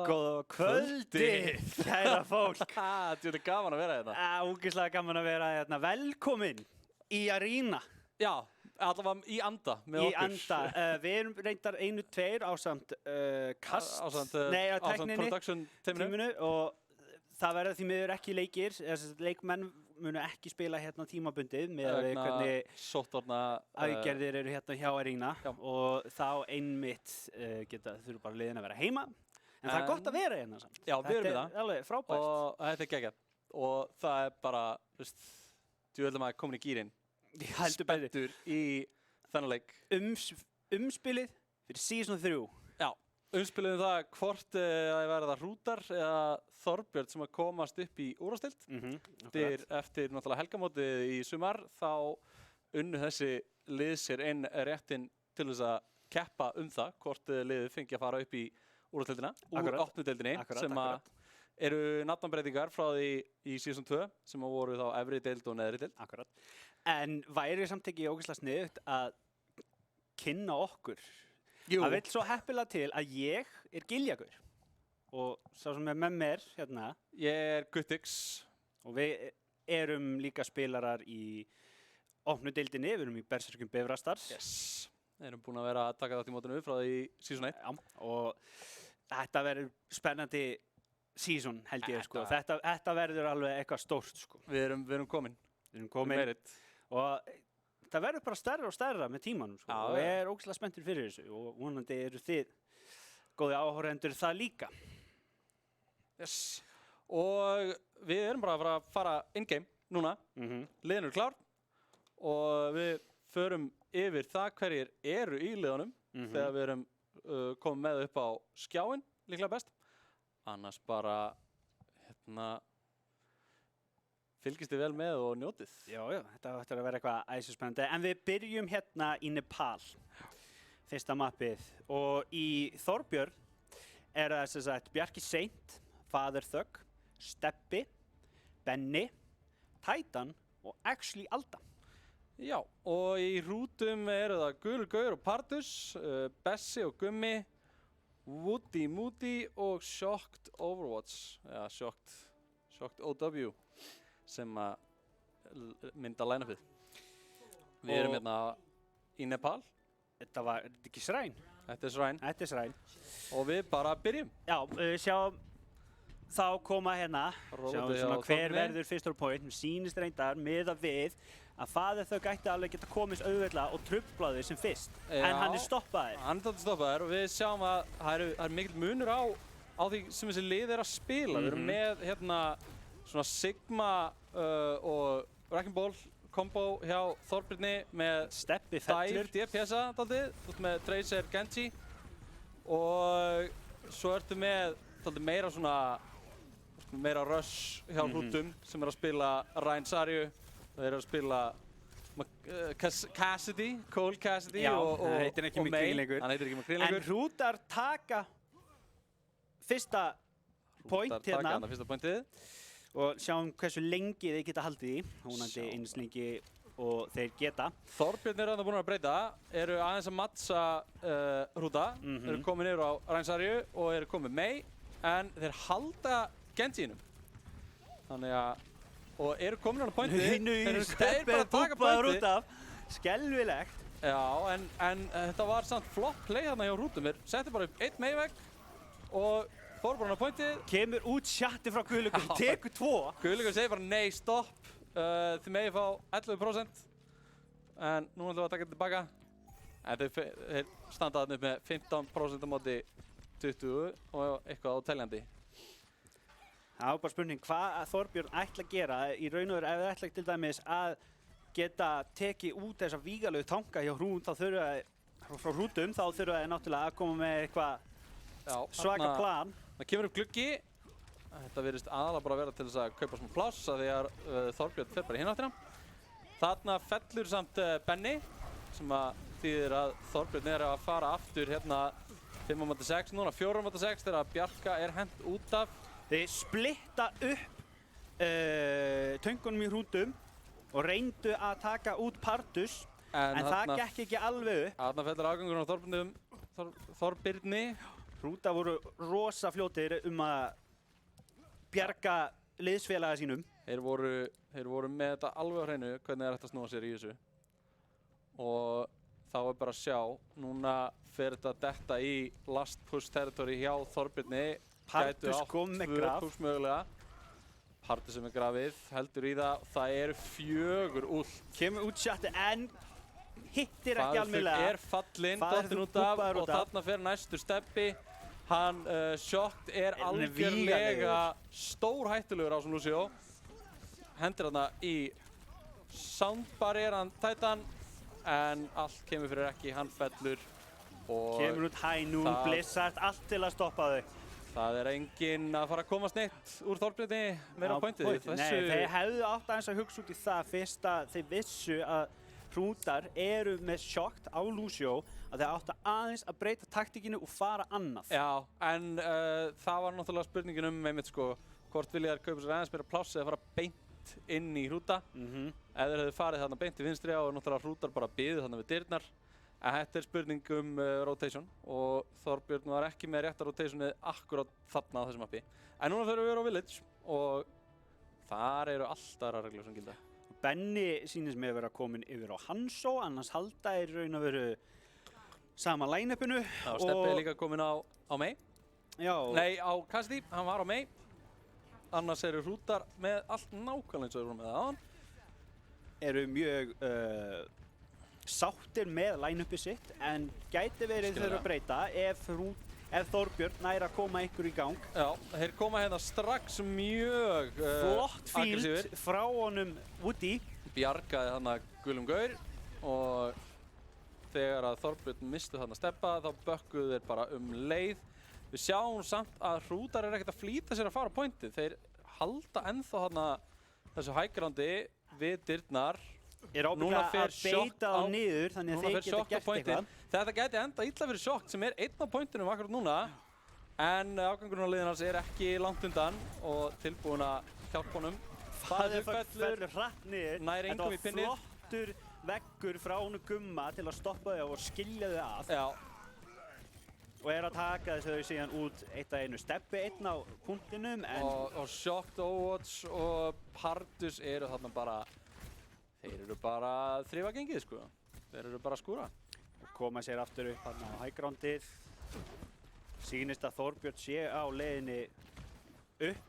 Góða kvöldið, kæra fólk. Þetta er gaman að vera hérna. Ógeðslega gaman að vera hérna. Velkomin í Arena. Já, allavega í anda með okkur. Í anda. Við erum reyndar 1-2 ásamt kast. Ásamt tækninni. production teiminu. Og það verða því miður ekki leikir. Leikmenn munu ekki spila hérna tímabundið með hvernig aðgerðir eru hérna hjá Arena. Já. Og þá einmitt þurfa bara liðin að vera heima. En það er gott að vera hérna samt. Já, við erum með það. Þetta er alveg frábært. Og þetta er geggjað. Og það er bara, djúveldum að komin í gírinn. Spenntur í þennan leik. Umspilið fyrir season 3. Já, umspilið það hvort það verða Hrútar eða Þorbjörn sem að komast upp í úrvalsdeild. Eftir náttúrulega helgamótið í sumar þá unnu þessi lið sér inn réttinn til þess að keppa það hvort liðið fengi að fara upp í úrvalsdeildina úr 8. deildinni sem að eru nafnbreytingar frá því í season 2 sem að voru þá efri deild og neðri deild. Akkurat. En væri samt ekki ógeðslega sniðugt að kynna okkur? Jú. Það vill svo heppilega til að ég er Giljagur og sá sem er með mér hérna. Ég er Guttix. Og við erum líka spilarar í opnu deildinni, við erum í Berserkjum Bifrastars. Yes. Við erum búin að vera að taka þátt í mótinu frá því season 1. Já, og þetta verður spennandi season held ég sko. Þetta verður alveg eitthvað stórt sko. Við erum komin. Við erum komin. Og það verður bara stærra og stærra með tímanum sko. Og ég er ógeðslega spenntur fyrir þessu og vonandi eru þið góði áhorfendur það líka. Yes. Og við erum bara að fara in-game núna. Liðin eru klár og við förum yfir það hverjir eru í liðunum þegar við erum komið með upp á skjáinn líklega best. Annars bara fylgist þið vel með og njótið. Já, þetta ætlar að vera eitthvað æsispennandi. En við byrjum hérna í Nepal, fyrsta mappið. Og í Þorbjörn er það sem sagt Bjarki Seint, Father Thug, Steppi, Benni, Titan og Actually Alda. Já, og í Hrútum eru það Gulur Gaur og Pardus, Bessi og Gummi, Woody Moody og Shocked Overwatch, ja, Shocked OW. Sem að mynda line-upið. Við erum hérna í Nepal. Þetta var ekki Sræn? Þetta er Sræn. Þetta er Sræn. Og við bara byrjum. Já, sjáum þá koma hérna. Sjáum svona hver verður fyrstur point. Mér sýnist reyndar miðað við að Father Thug ætti alveg geta komist auðveldlega og truflaði sem fyrst. Já, en hann er stoppaður. Hann er stoppaður og við sjáum að það er mikill munur á því sem þessi lið er að spila. Við erum með hérna svona Sigma og Wrecking Ball kombo hjá Þorbirni með Steppi fellur DPS-a daldið, út með Tracer Genji og svo ertu með daldið meira rush hjá Hrútum sem er að spila Ryan Sarju, þeir eru að spila Cassidy, Cole Cassidy og May. Hann heitir ekki með grínleikur. En Hrútar taka fyrsta point hérna. Fyrsta pointið. Og sjáum hversu lengi þeir geta haldið í, vonandi eins lengi og þeir geta. Þorbjörn eru búin að breyta, eru aðeins að mattsa Hrúta, eru komin yfir á Rainsarju og eru komin May, en þeir halda Genjinum. Þannig að, og eru komin á pointið, þeir bara taka pointið. Út af, skelfilegt. Já, en þetta var samt flott play þarna hjá Hrútum, þeir setti bara upp 1 May-vegg og fór bara á pointið. Kemur út sjatti frá Guðlaugur, tekur 2. Guðlaugur segir bara nei, stopp. Þið megið fá 11%. En nú ætlum við að taka þetta tilbaka. En þeir standa þarna upp með 15% á móti 20 og eitthvað á teljandi. Það er bara spurning hvað Þorbjörn ætla að gera. Í raun og veru ef þið ætla til dæmis að geta tekið út þessa vígalegu tanka hjá frá Hrútum, þá þurfa þeir náttúrulega að koma með eitthvað svaka plan. Það kemur upp gluggi. Þetta virðist aðalega bara vera til þess að kaupa smá pláss að því að Þorbjörn fer bara í hina áttina. Þarna fellur samt Benni sem að þýðir að Þorbjörn er að fara aftur hérna 5-6, núna 4-6 þegar Bjarka er hent út af. Þeir splitta upp töngunum í Hrútum og reyndu að taka út Pardus en það gekk ekki alveg upp. Þarna fellur afgangurinn á Þorbirni Hrúta voru rosa fljótir að bjarga liðsfélaga sínum. Þeir voru með þetta alveg á hreinu hvernig það er hægt að snúa sér í þessu. Og þá er bara að sjá, núna fer þetta að detta í last push territory hjá Þorbirni. Partus kom með graf. 2 push mögulega. Partus er með grafið, heldur í það. Það eru 4 úll. Kemur út sjatti en hittir ekki almennilega. Faðurþugg er fallinn, dottinn út af og þarna fer næstur steppi. Hann Shocked er algjörlega stórhættulegur á sem Lucio. Hendir þarna í soundbarrieran Titan en allt kemur fyrir ekki, hann fellur og kemur út Hænún, Blizzard, allt til að stoppa þau. Það er enginn að fara að komast neitt úr Þorbirni meira á pointið. Nei, þeir hefðu átt aðeins að hugsa út í það fyrst að þeir vissu að Hrútar eru með Shocked á Lucio að þeir áttu aðeins að breyta taktíkinu og fara annað. Já, en það var náttúrulega spurningin einmitt sko, hvort vilja þær kaupa sér aðeins meira pláss eða fara beint inn í Hrúta. Ef þeir hefðu farið þarna beint í vinstri og náttúrulega Hrútar bara biðu þarna við dyrnar. En þetta er spurning rotation og Þorbjörn var ekki með rétta rotationið akkurát þarna á þessum mappi. En núna förum við á Village og þar eru allt aðra reglur sem gilda. Benni sýnist með að vera komin yfir á Hanzo, annars halda er raun að veru sama line-upinu. Já, Steppi er líka komin á Mei. Já. Nei, á Cassidy, hann var á Mei. Annars eru Hrútar með allt nákvæmlega eins og þeir voru með aðan. Eru mjög sáttir með line-upi sitt en gæti verið þeir að breyta ef Þorbjörn næri að koma ykkur í gang. Já, þeir koma hérna strax mjög flott field frá honum Woody. Bjargaði þarna gulum gaur og þegar að Þorbjörn mistu þarna steppa þá bökkuðu þeir bara leið. Við sjáum samt að Hrútar er ekkert að flýta sér að fara á pointið. Þeir halda ennþá þarna þessu high groundi við dyrnar. Er ábyggilega að beita á niður þannig að þeir geta gert eitthvað. Þetta gæti enda illa fyrir Shocked sem er einn á pointinum akkurat núna. En afgangurinn á liðin hans er ekki langt undan og tilbúin að hjálpa honum. Faðurþugg fellur hratt niður. Nær engum í pinnið. Þetta var flottur veggur frá honum Gumma til að stoppa þau og skilja þau að. Já. Og er að taka þau síðan út eitt að einu steppi einn á punktinum. Og Shocked, Overwatch og Partus eru þarna bara, þeir eru bara að þrifa gengið sko. Þeir eru bara að skúra. Og koma sér aftur upp þarna á high groundið. Sýnist að Þorbjörn sé á leiðinni upp.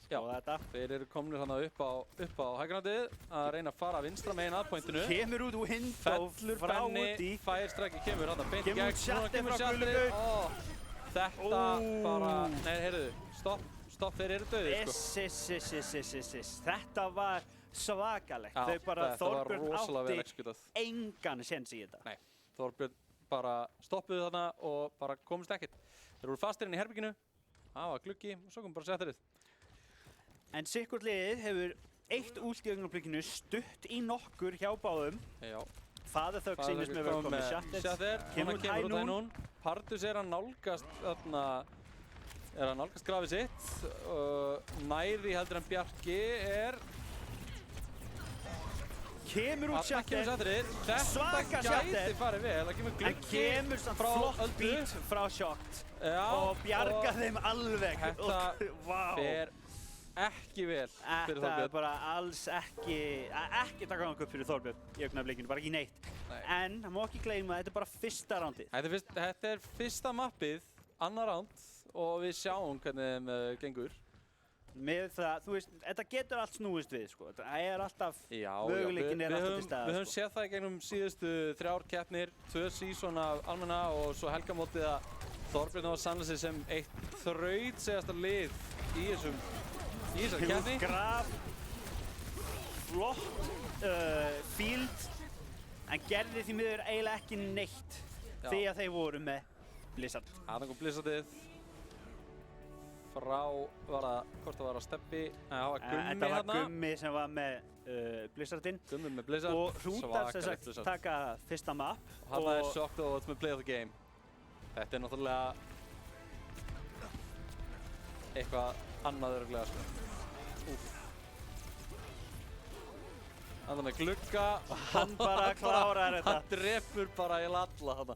Já, þetta. Þeir eru komnir þarna upp á high groundið að reyna að fara vinstra megin að pointinu. Kemur út window frá Woody. Færstrækki kemur þarna beint í gegn. Kemur út sjatti frá Gullu. Þetta bara, nei heyrðu, stopp, þeir eru döðir sko. Þetta var svakalegt. Já, þau bara Þorbjörn átti engan séns í þetta. Nei, Þorbjörn bara stoppuðu þarna og bara komist ekkert. Þeir voru fastir inn í herbygginu, það var gluggi og svo kom bara setterið. En sikkurt liðið hefur eitt ult í augnablikinu stutt í nokkur hjá báðum. Já. Faðurþugg sýnist með að vera komið Shatter. Kemur út Hænún. Partus er að nálgast þarna, grafið sitt. Næri heldur en Bjarki er kemur út Shatter. Þetta gæti farið vel. Það kemur gluggi. En kemur samt flott beat frá Shocked. Og bjarga þeim alveg. Þetta fer ekki vel fyrir Þorbjörn. Þetta er bara alls ekki taka hann upp fyrir Þorbjörn í augnablikinu, bara ekki neitt. Nei. En það má ekki gleyma að þetta er bara fyrsta rándið. Þetta er fyrsta mappið, annar ránd og við sjáum hvernig þeim gengur. Með það, þú veist, þetta getur allt snúist við, sko. Það er alltaf, möguleikin er alltaf til staðar, Við höfum séð það í gegnum síðustu 3 keppnir, 2 season af almenna og svo helgamótið að Þorbjörn var sannlega sig sem eitt þrautseigasta lið í þessari keppni. Graf, flott field, en gerði því miður eiginlega ekki neitt því að þeir voru með Blizzard. Þarna kom Blizzardið. Frá, hvort það var að Steppi, það var Gummi hérna. Þetta var Gummi sem var með Blizzardinn. Gummi með Blizzard, og Hrútar sem sagt taka fyrsta map. Og hann er Shocked Overwatch með Play of the Game. Þetta er náttúrulega eitthvað annað örugglega sko. Hann er með glugga. Hann bara klárar þetta. Hann drepur bara í alla þarna.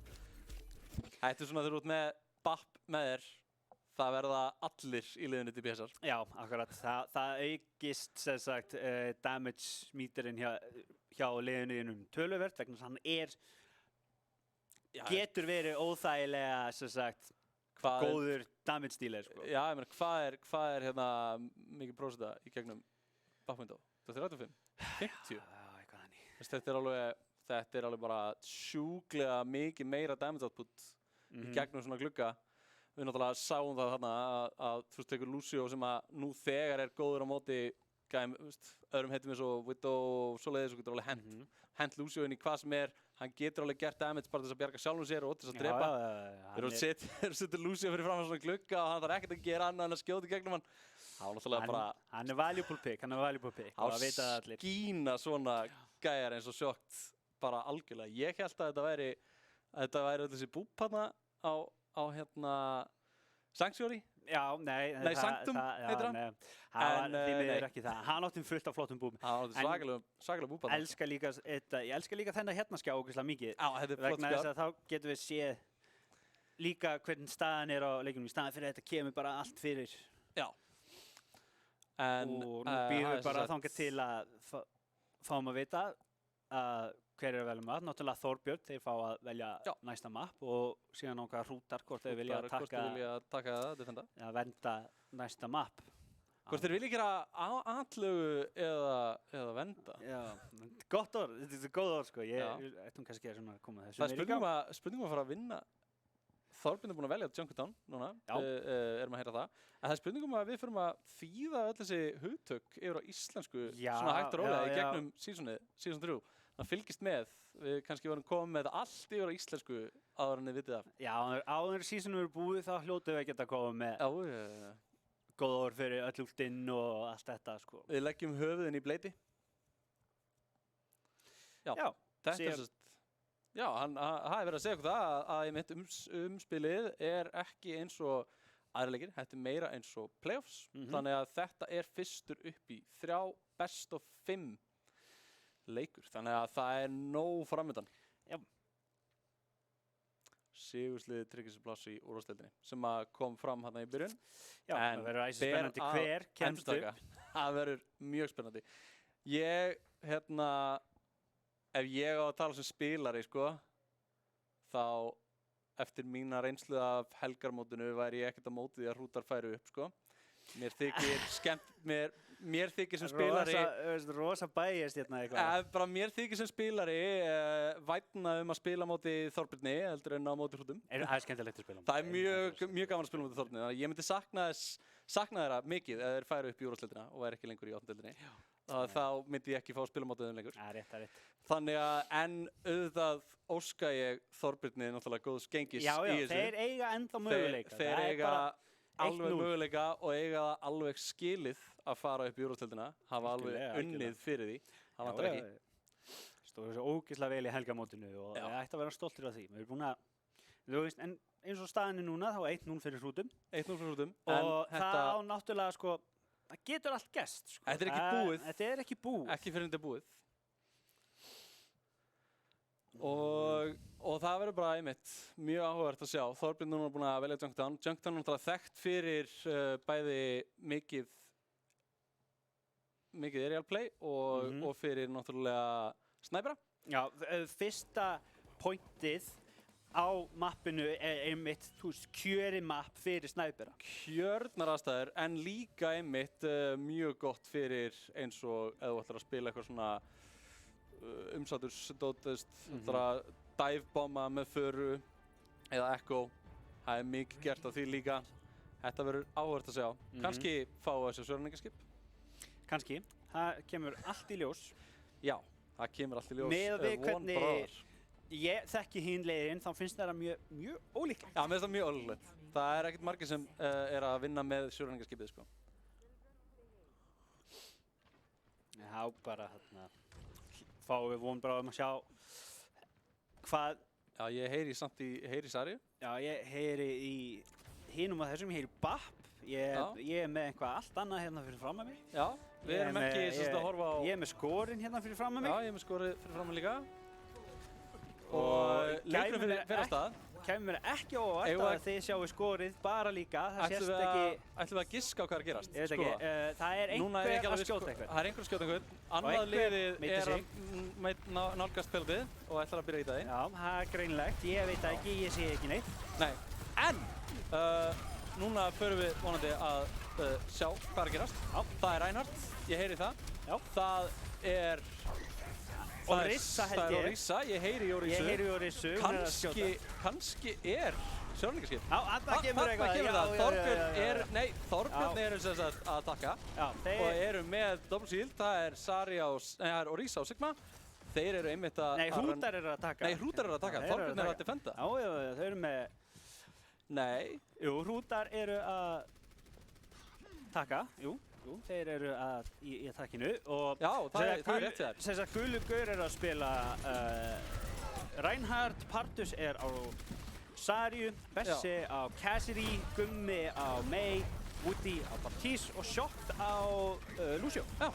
Þetta er svona þegar þú ert með bapp með þér, það verða allir í liðinu DPS-ar. Já, akkurat. Það aukist, sem sagt, damage meterinn hjá liðinu töluvert, vegna þess að hann getur verið óþægilega, sem sagt, góður damage dealer, sko. Já, ég meina, hvað er hérna mikið prósenta í gegnum bappmyndá? Það er 35? 50? Já, eitthvað þannig. Þetta er alveg bara sjúklega mikið meira damage output í gegnum svona glugga. Við náttúrulega sáum það þarna að þú tekur Lucio sem að nú þegar er góður á móti öðrum heitum eins og Widow og svoleiðis og getur alveg hent Lucio inn í hvað sem er. Hann getur alveg gert damage bara til þess að bjarga sjálfum sér og til þess að drepa. Við erum að setja Lucio fyrir fram svona glugga og hann þarf ekkert að gera annað en að skjóta í gegnum hann. Hann er valuable pick, og það veit það allir. Skína svona gæjar eins og sjokkt bara algjörlega. Ég held að þetta væri þessi búpp hana á hérna Sanctuary. Já, nei, Sanctum heitir hann. Því miður ekki það. Hann átti fullt af flottum búbum. Hann átti svakalega búpp hana. Ég elska líka þennan hérna skjá ógeðslega mikið. Já, þetta er flott skjá. Vegna þess að þá getum við séð líka hvernig staðan er á leikunum. Í staðan fyrir að þetta kemur bara allt fyrir. Já. Og nú býðum við bara þangað til að fáum að vita hver er að velja mapp. Náttúrulega Þorbjörn, þeir fá að velja næsta mapp og síðan nokkað hrútar hvort þeir vilja taka defenda. Venda næsta mapp. Hvort þeir vilja gera atlögu eða venda. Já, gott orð, þetta er góð orð sko. Ég ættum kannski að koma þessu. Það er spurningum að fara að vinna. Þorbjörn er búinn að velja Junkertown núna, erum að heyra það. En það er spurningum að við förum að þýða öll þessi hugtök yfir á íslensku svona hægt og rólega í gegnum season 3. Það fylgist með, við kannski vorum komið með allt yfir á íslensku áður en þið vitið af. Já, áður en seasonum eru búið þá hljótu við að geta komið með góð orð fyrir öll últinn og allt þetta sko. Við leggjum höfuðin í bleiti. Já, þetta er sérst. Já, hann hefði verið að segja okkur það að ég meint umspilið er ekki eins og aðra leikir, þetta er meira eins og playoffs, þannig að þetta er fyrstur upp í 3 best of 5 leikur, þannig að það er nóg framöndan. Já. Sigursliðið tryggir sér pláss í úrvalsdeildinni sem að kom fram hérna í byrjun. Já, það verður æsir spennandi hver kemst upp. Það verður mjög spennandi. Ef ég á að tala sem spilari, sko, þá eftir mína reynslu af helgarmótinu væri ég ekkert á móti því að hrútar færu upp, sko. Mér þykir sem spilari... Rosa bæjast hérna eitthvað. Bara mér þykir sem spilari vænna að spila móti Þorbirni heldur en á móti hrútum. Það er skemmtilegt að spila. Það er mjög gaman að spila móti Þorbirni. Þannig að ég myndi sakna þeirra mikið ef þeir færu upp í úrvalsdeildina og væri ekki lengur í 8. deildinni. Þá myndi ég ekki fá að spila mótið þeim lengur. Það er rétt. Þannig að en auðvitað óska ég Þorbirni náttúrulega góðs gengis í þessu. Já, þeir eiga ennþá möguleika. Þeir eiga alveg möguleika og eiga það alveg skilið að fara upp í úrvalsdeildina. Hafa alveg unnið fyrir því. Það vantar ekki. Stóðu svo ógeðslega vel í helgamótinu og ég ætti að vera stoltur af því. Við erum búin að, þú veist, en eins og staðinni núna þá 1-0 fyrir hrútum. 1-0 fyrir hrútum. Og það á náttúrulega sko, það getur allt gerst, sko. Þetta er ekki búið. Þetta er ekki búið. Ekki fyrir þetta er búið. Og það verður bara einmitt mjög áhugavert að sjá. Þorbjörn núna er búinn að velja Junkertown. Junkertown er náttúrulega þekkt fyrir bæði mikið aerial play og fyrir náttúrulega snæpera. Já, fyrsta pointið á mappinu er einmitt, kjörið mapp fyrir snæpera. Kjörnar aðstæður, en líka einmitt mjög gott fyrir eins og ef þú ætlar að spila eitthvað svona umsátursdót, divebomba með föru eða echo. Það er mikið gert á því líka. Þetta verður áhugavert að sjá. Kannski fá þessu sjóræningaskip. Kannski. Það kemur allt í ljós. Já, það kemur allt í ljós. Með við hvernig ég þekki hinn leiðin, þá finnst það mjög ólíklegt. Já, mér finnst það mjög ólíklegt. Það er ekkert margir sem er að vinna með sjóræningaskipið, sko. Já, bara þarna fáum við von bara að sjá hvað... Já, ég heyri samt heyri Sarju. Já, ég heyri í hinum af þessum, ég heyri Bapp. Ég er með eitthvað allt annað hérna fyrir fram að mig. Já, við erum ekki að horfa á... Ég er með skorinn hérna fyrir fram að mig. Já, ég er með skorinn fyrir fram að líka. Og leikurinn fyrir að stað. kemur mér ekki á óvart Eigum við að þið sjáu skorið bara líka. Það sést ekki, Ætlum við að giska á hvað er að gerast? ég veit ekki, það er Núna er ég einhver ekki að alveg skjóta viss- einhvern. Það er einhver að skjóta einhvern. Annað einhver liðið meiddi er sig. að nálgast pelotið og ætlar að byrja í það. Já, það er greinlegt, ég veit það ekki, ég sé ekki neitt. Nei, en núna förum við vonandi að sjá hvað er að gerast. Já. Það er Reinhardt, ég heyri það. Já. Það er... Orisa held Það er ég. Orisa, ég heyri í Orisu. Ég heyri Orisu, hún er að skjóta. Kannski er sjónarleikaskip. Já, þarna kemur eitthvað. Þarna kemur það. Já, Þorbjörn já. er, nei, Þorbjörn Já. eru sem sagt að taka Já, og eru með double shield. Það er það er Orisa og Sigma. Þeir eru einmitt að... Nei, Hrútar eru að taka. Nei, Hrútar eru að taka. Já, þeir Þorbjörn er að defenda. Já, þau eru með... Nei. Jú, Hrútar eru að taka, jú, þeir eru í attackinu og Já, það er rétt hjá þér. Þess að Gulu Gaur eru að spila Reinhardt, Partus er á Sarju, Bessi á Cassidy, Gummi á Mei, Woody á Baptiste og Shocked á Lucio. Já,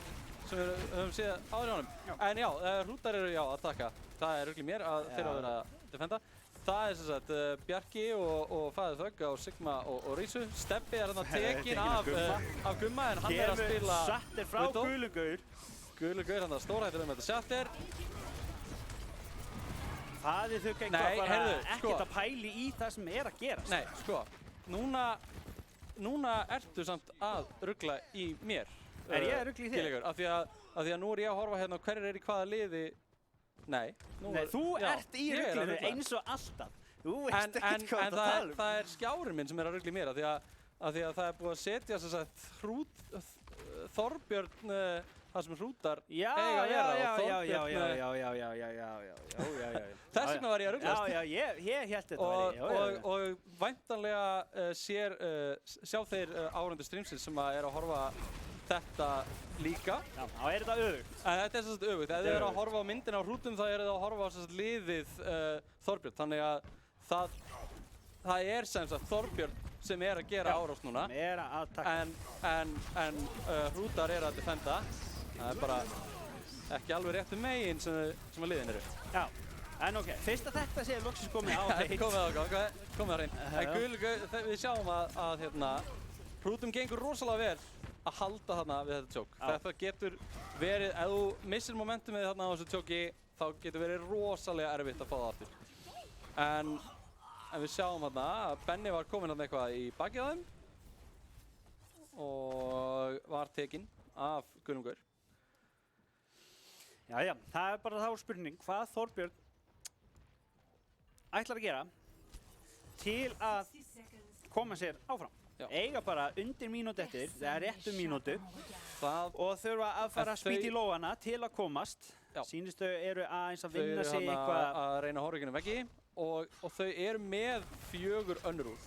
sem við höfum séð áður í honum. En já, Hrútar eru að taka. Það er örugglega mér að þeir að vera að defenda. Það er sem sagt Bjarki og Fæður Þögg á Sigma og Rísu. Stebbi er þarna tekinn af Gumma en hann er að spila Satter frá Widow. Gulu Gaur. Gulu Gaur hann stórhættur þetta Satter. Það þau gengur Nei, bara heyrðu, ekkert sko. að pæli í það sem er að gerast. Nei, sko, núna ertu samt að rugla í mér. Er ég að rugla í þér? Gilligur, af því að nú er ég að horfa hérna á hverjir er í hvaða liði. Nei, Þú ert í ruglinu eins og alltaf. Þú veist ekkert hvað það tala um. Það er skjárinn minn sem er að rugla í mér af því að það er búið að setja sem sagt Þorbjörn það sem Hrútar eiga að vera og Þorbjörn Þess vegna var ég að ruglast. Já, ég hélt þetta væri. Og væntanlega sjá þeir áhorfendur streamsins sem að horfa þetta líka. Já, þá er þetta öfugt. En þetta er sem sagt öfugt. Ef þið eru að horfa á myndina á Hrútum þá eru þið að horfa á sem sagt liðið Þorbjörn. Þannig að það er sem sagt Þorbjörn sem er að gera árás núna. Er að taka. En Hrútar er að defenda. Það er bara ekki alveg réttu megin sem að liðin eru. Já, en ok, fyrst að þetta sé loksins komið á hreint. Komið á hreint. En við sjáum að Hrútum gengur rosalega vel að halda þarna við þetta tjók. Þetta getur verið, ef þú missir momentumið þarna á þessu tjóki, þá getur verið rosalega erfitt að fá það aftur. En við sjáum þarna að Benni var kominn þarna eitthvað í bakið á þeim og var tekinn af Gulum Gaur. Já, það er bara þá spurning hvað Þorbjörn ætlar að gera til að koma sér áfram. Eiga bara undir mínútu eftir, það er rétt mínútu og þurfa að fara að spýta í lóana til að komast. Sýnist þau eru aðeins að vinna sig eitthvað. Þau eru að reyna að horfa ekki veggi og þau eru með 4 önnur úr.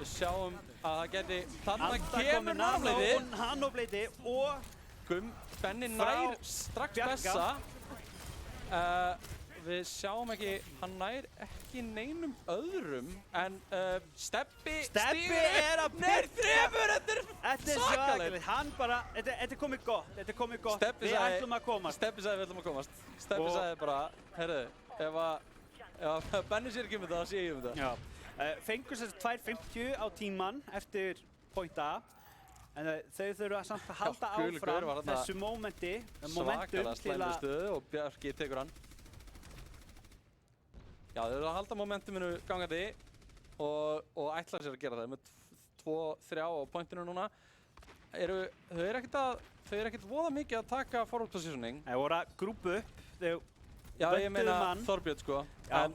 Við sjáum að það geti, þarna kemur Nanobleiti og Benni nær strax Bessa. Við sjáum ekki, hann nær ekki neinum öðrum en Stebbi er að þremur, þetta er svakalegt. Hann bara, þetta er komið gott, við ætlum að komast. Stebbi sagði við ætlum að komast. Stebbi sagði bara, heyrðu, ef Benni sér ekki um þetta, þá sé ég um þetta. Já, fengur sér 2.50 á tímann eftir point A. En þau þurfa samt að halda áfram þessu momentum svakalega slæmri stöðu og Bjarki tekur hann. Já, þau eru að halda momentuminu gangandi og ætla sér að gera það með 2-3 á pointinu núna. Þau eru ekkert voða mikið að taka forward positioning. Þau voru að grúpa upp. Já, ég meina Þorbjörn sko. En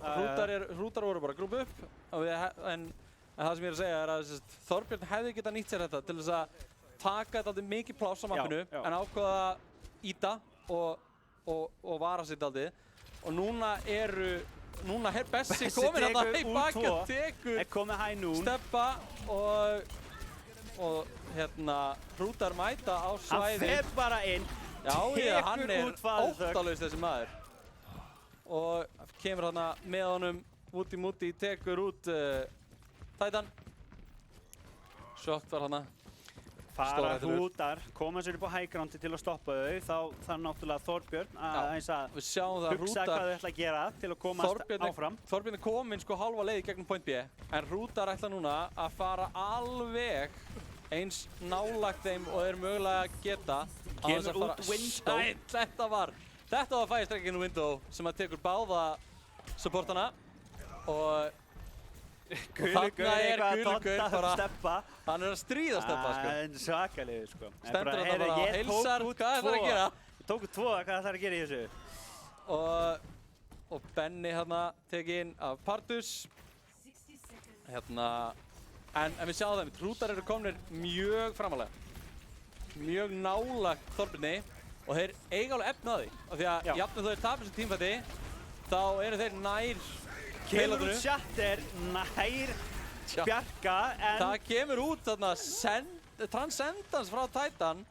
Hrútar voru bara að grúpa upp. En það sem ég er að segja er að Þorbjörn hefði getað nýtt sér þetta til þess að taka þetta mikið pláss á mappinu en ákvaða að ýta og vara sig daldið. Og núna er Bessi kominn þarna í baki og tekur Stebba og Hrútar mæta á svæði. Hann fer bara inn, hann er óttalaus þessi maður. Og kemur þarna með honum, Woody tekur út Titan. Shot var hana. fara hrútar, koma sér upp á high groundi til að stoppa þau, þá þarf náttúrulega Þorbjörn að við sjáum það hugsa hvað þau ætla að gera til að komast áfram. Þorbjörn kominn sko halva leið gegnum point B, en hrútar ætla núna að fara alveg eins nálægt þeim og þeir mögulega geta. Kemur út window. Þetta var fæstrekkinu window sem að tekur báða supportana og Gulur eitthvað að steppa. Hann að stríða steppa sko. Svakalegur sko. Stendur þetta bara á heilsar, hvað ætlar að gera? Ég tók út 2, hvað ætlar að gera í þessu? Og Benni hérna tekinn af Partus. En við sjáum það, hrútar eru komnir mjög framalega. Mjög nálægt Þorbirni og þeir eiga alveg efni að því. Af því að jafnveg þó þeir tapir þessu tímfætti, þá eru þeir nær kemur út Shatter nær Bjarka en það kemur út þarna Transcendence frá Titan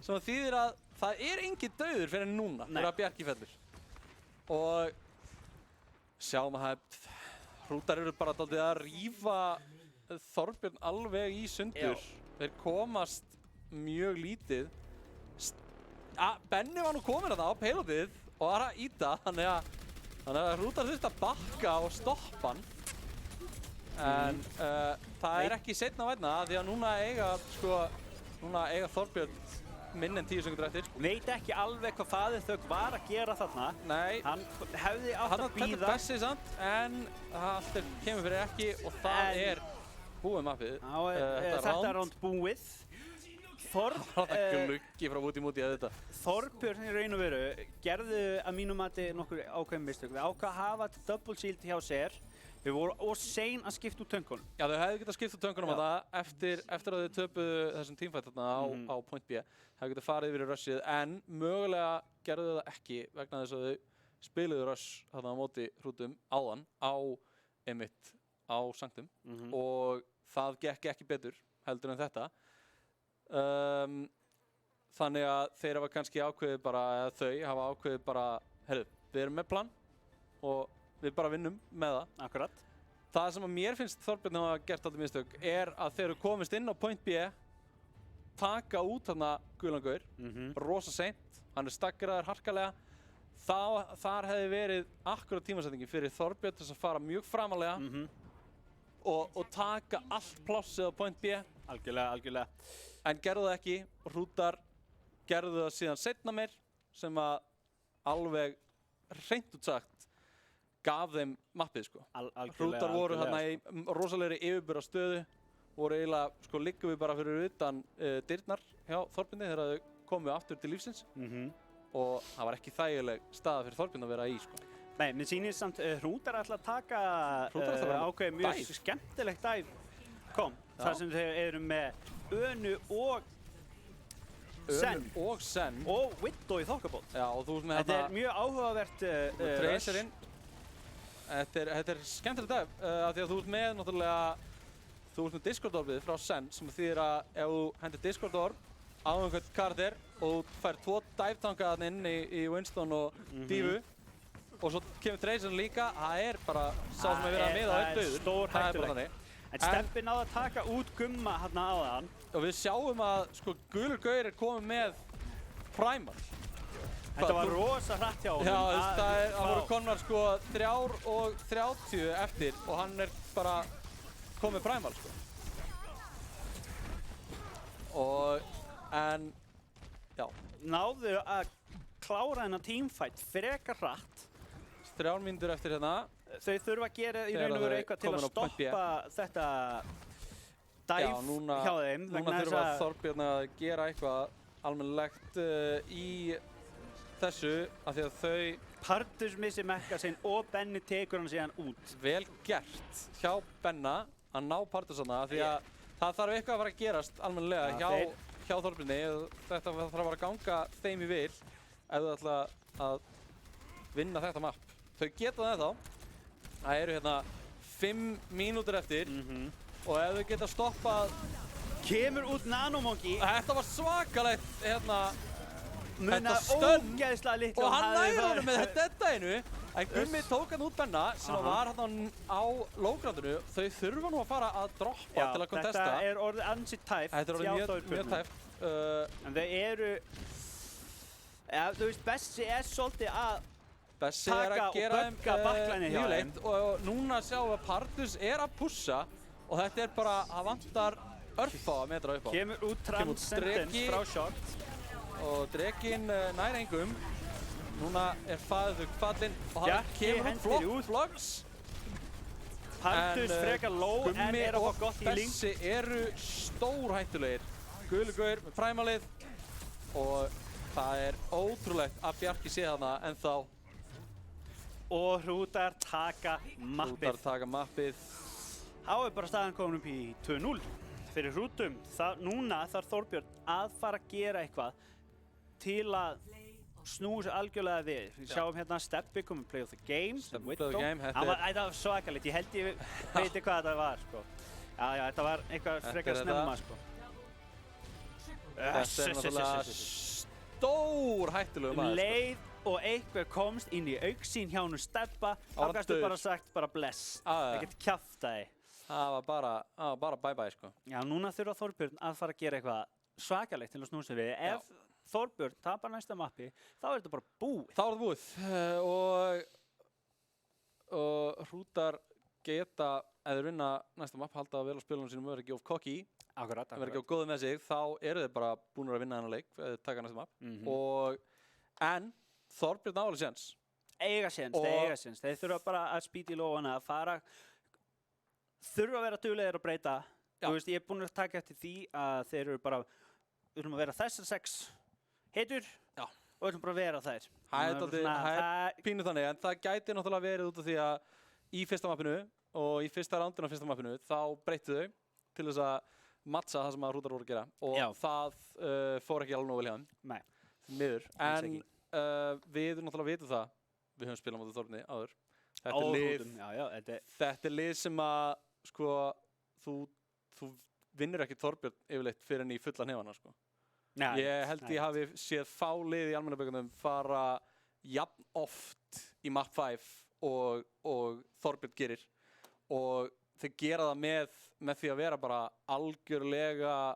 sem þýðir að það er engin dauður fyrir núna þegar Bjarki fellur og sjáum að hrútar eru bara dálítið að rífa Þorbjörn alveg í sundur. Þeir komast mjög lítið. Benni var nú kominn þarna á payloadið og var að íta, þannig að hrútar þurfti að bakka og stoppa hann. En það er ekki seinna á vænna því að núna eiga Þorbjörn minn en 10 sekundur eftir. Veit ekki alveg hvað faðir þau var að gera þarna. Nei. Hann hefði átt að bíða. Þetta er bessi samt, en allt kemur fyrir ekki og það er búið mappið. Þetta er ránd búið. Gluggi frá múti að þetta. Þorbjörn í raun og veru gerðu að mínum mati nokkur ákveðin mistök. Við ákvað að hafa double shield hjá sér. Við vorum of sein að skipta út töngunum. Já, þau hefðu getað skipt út töngunum á það eftir að þau töpuðu þessum teamfight þarna á point B. Hefðu getað farið yfir í rushið, en mögulega gerðu þau það ekki vegna þess að þau spiluðu rush þarna á móti hrútum áðan einmitt á Sanctum og það gekk ekki betur heldur en þetta. Þannig að þeir hafa kannski ákveðið bara, eða þau hafa ákveðið bara, heyrðu, við erum með plan og við bara vinnum með það. Akkurat. Það sem að mér finnst Þorbjörn hafa gert alltaf mistök er að þeir eru komist inn á point B, taka út þarna gulangaur, rosa seint, hann er staggraður harkalega. Þar hefði verið akkurat tímasetningin fyrir Þorbjörn til að fara mjög framalega og taka allt plássið á point B. Algjörlega. En gerðu það ekki og hrútar gerðu það síðan seinna meir sem að alveg hreint út sagt gaf þeim mappið sko. Hrútar voru þarna í rosalegri yfirbura stöðu, voru eiginlega liggum við bara fyrir utan dyrnar hjá Þorbirni þegar þau komu aftur til lífsins og það var ekki þægileg staða fyrir Þorbirni að vera í sko. Nei, mér sýnir samt hrútar ætla að taka ákveðið mjög skemmtilegt dæf þar sem þau eru með Önu og Sen og Widow í þokkabót. Já, og þú veist með þetta er mjög áhugavert Tracerinn. Þetta er skemmtilegt dæf af því að þú ert með náttúrulega Discord-orfið frá Sen sem þýðir að ef þú hendir Discord-orf á einhvern karakter og þú fær 2 dive-tanka þarna inn í Winston og Divu og svo kemur Tracerinn líka, það er bara sá sem er verið að miða á dauður. Stór hættulegt. En Steppi náði að taka út Gumma hérna áðan. Og við sjáum að gulur gaur er komið með Primal. Þetta var rosa hratt hjá honum. Já, það voru komnar 3:30 eftir og hann er bara komið Primal sko. En, já. Náðu að klára þennan teamfight frekar hratt. 3 mínútur eftir hérna. Þau þurfa að gera í raun og veru eitthvað til að stoppa þetta dive hjá þeim. Núna þurfa Þorbjörn að gera eitthvað almennilegt í þessu af því að þau Partus missir Mekka sinn og Benni tekur hann síðan út. Vel gert hjá Benna að ná Partus þarna af því að það þarf eitthvað að fara að gerast almennilega hjá Þorbjörni. Þetta þarf að fara að ganga þeim í vil ef þau ætla að vinna þetta mapp. Þau geta það þá. Það eru hérna 5 mínútur eftir og ef þau geta stoppað kemur út Nanomonkey. Þetta var svakalegt hérna Muna ógeðslega litlu og hann næði honum með þetta einu En Gummi tók hann út Benna sem var hann á lógrandinu. Þau þurfa nú að fara að droppa til að kontesta. Þetta orðið ansi tæft. Þetta orðið mjög tæft. En þau eru, þú veist, Bessi svolítið að Bessi að gera þeim lífleitt og núna sjáum við að Pardus að pussa og þetta bara, það vantar örfá að metra upp á. Kemur út Transcendence frá short. Og Drekinn nær engum. Núna Faðug fallinn og hann kemur út Vlogs. Pardus frekar low en að fá gott healing. Bessi eru stórhættulegir. Gulugaur með præmalið og það ótrúlegt að Bjarki sé þarna ennþá. Og Hrútar taka mappið. Þá bara staðan komin upp í 2-0 fyrir Hrútum. Núna þarf Þorbjörn að fara að gera eitthvað til að snúa sér algjörlega við. Við sjáum hérna Steppi komið Play of the Game. Það var svakalegt, ég held ég veit hvað þetta var, sko. Já, þetta var eitthvað frekar snemma, sko. Þetta náttúrulega stórhættulegu maður, leið og einhver komst inn í augsýn hjá honum Steppa, þá gæstu bara sagt bless. Ekkert kjaftaði. Það var bara bye-bye, sko. Já, núna þurfa Þorbjörn að fara að gera eitthvað svakalegt til að snúa sér við. Ef Þorbjörn tapar næsta mappi, þá þetta bara búið. Þá þetta búið. Og Hrútar geta, ef þeir vinna næsta mapp, halda vel á spilunum sínum og verða ekki of cocky. Akkurat. Verða ekki of góðið með sig, þá eru þeir bara búin að vinna þennan leik, ef þeir taka næsta mapp. En Þorbjörn á alveg séns. Eiga séns. Þeir þurfa bara að spýta í lófana, að fara, þurfa að vera duglegir að breyta. Þú veist, ég búin að taka eftir því að þeir eru bara, við þurfum að vera þessar 6 heitur og við ætlum bara að vera þær. Það pínu þannig, en það gæti náttúrulega verið út af því að í fyrsta mappinu og í fyrsta rándinu á fyrsta mappinu þá breyttu þau til þess að mattsa það sem að Hrútar voru að gera og það fór ekki alveg nógu vel hjá þeim. Nei. Miður. En við náttúrulega vitum það, við höfum spilað mótið Þórni áður. Þetta lið sem að, sko, þú vinnur ekki Þorbjörn yfirleitt fyrir enn í fulla hnefana, sko. Ég held ég hafi séð fá lið í almennabökunum fara jafn oft í map 5 og Þorbjörn gerir og þeir gera það með því að vera bara algjörlega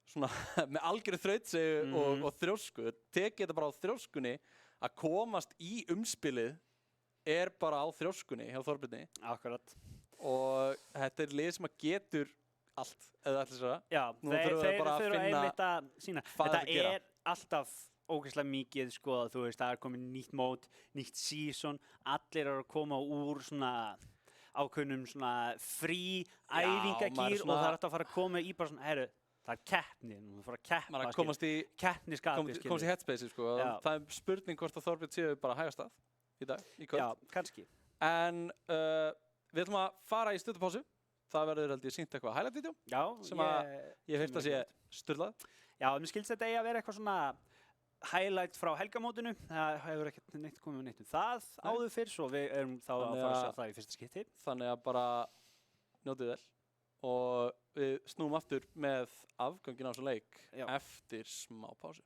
svona með algjörðu þrautsegu og þrjósku. Tekið þetta bara á þrjóskunni að komast í umspilið bara á þrjóskunni hjá Þorbjörni. Akkurat. Og þetta lið sem að getur allt, eða allir svo. Já, þeir þurfa einmitt að sína. Þetta alltaf ógeðslega mikið, sko, þú veist, það komið nýtt mót, nýtt season, allir eru að koma úr svona ákveðnum svona frí æfingagýr og það alltaf að fara að koma í bara svona, það keppni, þú fara að keppa. Maður komast í keppniskapið, komast í headspace, sko. Það spurning hvort að Þorbjörn séu bara hægast að í dag, í kvöld. Já, kannski. En við ætlum að fara í stutupásu. Það verður held ég sýnt eitthvað highlight-vídeó. Já, sem að ég hef heyrt að sé sturlað. Já, mér skilst þetta að vera eitthvað svona highlight frá helgamótinu. Það hefur ekkert neitt komið neitt það áður fyrr, svo við erum þá að fara að sjá það í fyrsta skipti. Þannig að bara njótið vel. Og við snúum aftur með afganginn á þessu leik eftir smá pásu.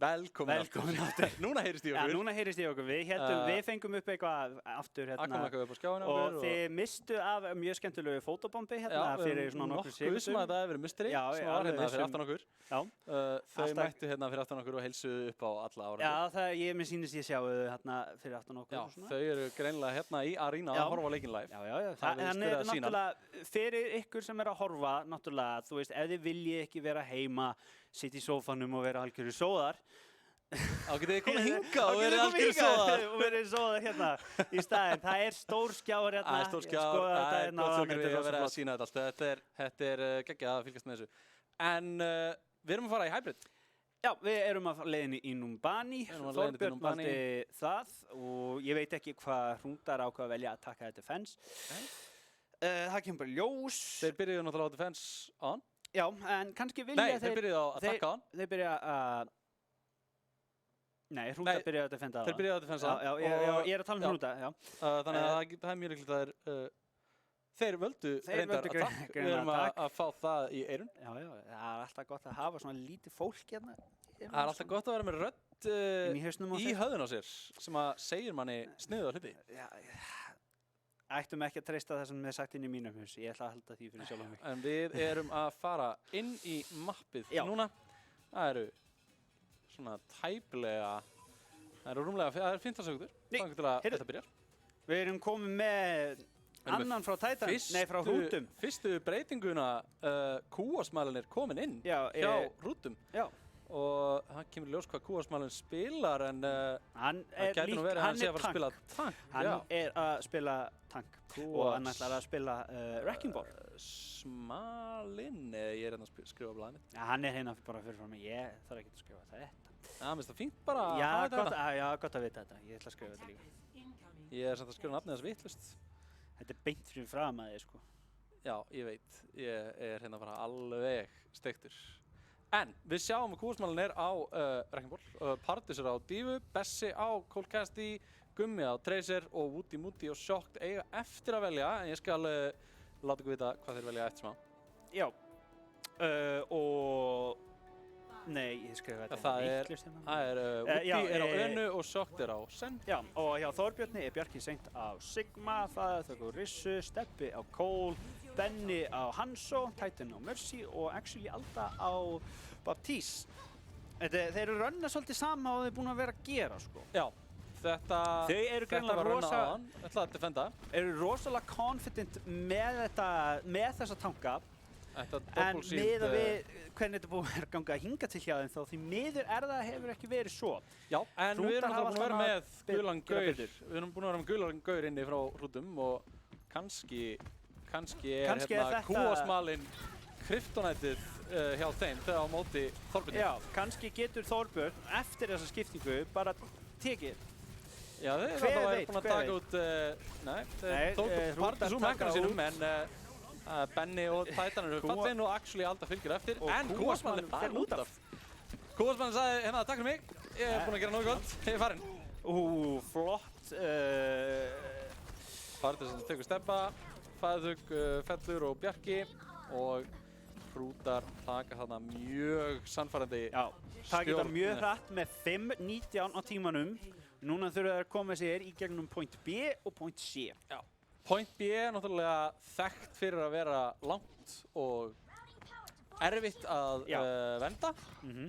Velkomin aftur. Núna heyrist í okkur. Já, núna heyrist í okkur. Við fengum upp eitthvað aftur hérna. Akkum eitthvað upp á skjáinu og þið mistu af mjög skemmtilegu fótóbombi hérna fyrir svona nokkur sekundum. Nokkuð sem að það hefur verið mysteri sem var hérna fyrir aftan okkur. Þau mættu hérna fyrir aftan okkur og heilsuðu upp á alla ára. Já, mér sýnist ég sjáu hérna fyrir aftan okkur. Já, þau eru greinilega hérna í arína að horfa leikinn live. Já. Þannig náttúrulega fyrir ykkur sem að horfa, náttúrulega, þú veist, ef þið viljið ekki vera heima, sitja í sófanum og vera algjörir sóðar. Þá getið þið komið hingað og verið algjörir sóðar. Og verið sóðar hérna í staðinn. Það stór skjár hérna. Það stór skjár, það gott svo við að vera að sína þetta allt. Þetta geggjað að fylgjast með þessu. En við erum að fara í hybrid. Já, við erum að leiðinni í Numbani. Þorbjörn valdi það og ég veit ekki hvað Hrútar ákvað að velja að taka þetta defense. Það kemur bara ljós. Þeir byrjuðu náttúrulega á defense on. Já, en kannski vilja þeir... Nei, þeir byrjuðu á að taka on. Þeir byrjuðu að... Nei, Hrútar byrjuðu að defenda á. Þeir byrjuðu að defensa on. Já, ég er að tala um Hrútar, já. Þannig að það mjög líklegt að þeir völdu reyndar að takk. Við erum að fá það í eyrun. Já, það er alltaf gott að hafa svona lítið fólk hérna. Það er alltaf gott að vera með rödd beint inn í hausnum á í sér. höfðun á sér sem að segir manni sniðuða hluti. Já, ættum ekki að treysta það sem er sagt inn í mínum hus. Ég ætla að halda því fyrir sjálfum mig. En við erum að fara inn í mappið Já. núna. Það eru svona tæplega, það eru 15 sekundur. Þannig til að þetta byrjar. Við erum komið með annan frá Titan, frá Hrútum. Fyrstu breytinguna, kúasmælinn er komin inn Já, hjá Hrútum. Já. Og það kemur í ljós hvað kúasmælinn spilar en hann það gæti nú verið að hann sé að fara að spila tank. Hann er að spila tank og hann ætlar að spila Wrecking Ball. Smalinn, ég er hérna að skrifa á blaðinu. Ja, hann er hérna bara fyrir frá mig, ég þarf ekki að skrifa þetta. Já, mér finnst það fínt bara að Já, hafa þetta. Já, gott að vita þetta, ég ætla að skrifa þetta líka. Ég er samt að skrifa nafnið þess vitlust. Þetta er beint fyrir fram að þið, sko. Já, ég veit. Ég er hérna bara alveg steiktur. En við sjáum að kúasmælinn er á Wrecking Ball, Pardus er á Dífu, Bessi á Coldcasti, Gummi á Tracer og Woody Moody og Shocked eiga eftir að velja. En ég skal láta ykkur vita hvað þeir velja eftir smá. Já, og... Nei, ég skrifa þetta Woody er á Önu og Shocked er á Sen. Já, og hjá Þorbjörni er Bjarki Seint á Sigma, Þögg og Rissu, Steppi á Cole, Benni á Hanzo, Titan á Mercy og actually Alda á Baptiste. Þeir eru rönna svolítið sama og þeir búin að vera að gera, sko. Já, þetta var rönna á hann, ætlaði að defenda. Eru rosalega confident með þessa tanka. En shield, miðað við hvernig þetta búið að ganga að hinga til hjá þeim þá því miður hefur ekki verið svo. Já, en við erum alltaf búin að vera með gulan gaur. Við erum búin að vera með gulan gaur inni frá Hrútum og kannski er hérna kúasmælinn kryptonætið hjá þeim þegar á móti Þorbjörni. Já, kannski getur Þorbjörn eftir þessa skiptingu bara tekið. Já, þeir eru alltaf búin að taka út, þeir tóku Pardus úr makkanum sínum en Benni og Titan eru fallin og actually Alda fylgir eftir en kúasmælinn fer út af. Kúasmælinn sagði hérna takk fyrir mig, ég er búinn að gera nógu gott, ég er farinn. Flott. Pardus tekur Stebba, Fæðug, Fellur og Bjarki og Hrútar taka þarna mjög sannfærandi stjórn. Já, taka þetta mjög hratt með 5:19 á tímanum. Núna þurfa þeir að koma sér í gegnum point B og point C. Já. Point B er náttúrulega þekkt fyrir að vera langt og erfitt að venda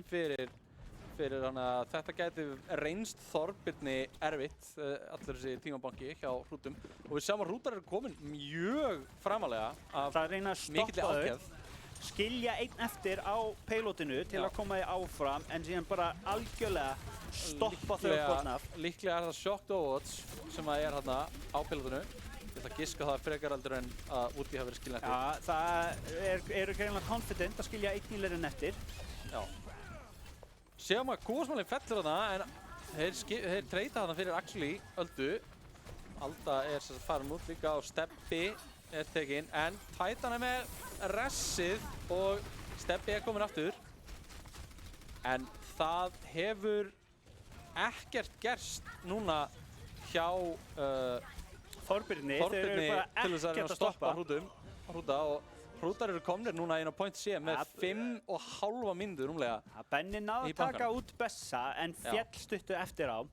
fyrir hann að þetta gæti reynst Þorbirni erfitt, allur þessi tímabanki hjá Hrútum og við sjáum að Hrútar eru komin mjög framalega af mikilli ákveð. Skilja einn eftir á payloadinu til að koma því áfram en síðan bara algjörlega stoppa þau á botnaf. Líklega er það Shocked Overwatch sem er hérna á payloadinu. Ég ætla að giska það frekar heldur en að Woody hafi verið skilin eftir. Já, það eru greinlega confident að skilja einn nýlerinn eftir. Já. Sjáum að kúasmælinn fellur þarna en þeir treyta þarna fyrir actually Öldu. Alda er sem sagt farin út líka og Steppi er tekinn en Titan er með ressið og Steppi er komin aftur. En það hefur ekkert gerst núna hjá Þorbirni, þeir eru bara ekkert að stoppa Hrúta og Hrútar eru komnir núna inn á point C með 5,5 mínútur rúmlega. Benni náði að taka út Bessa en féll stuttu eftir á.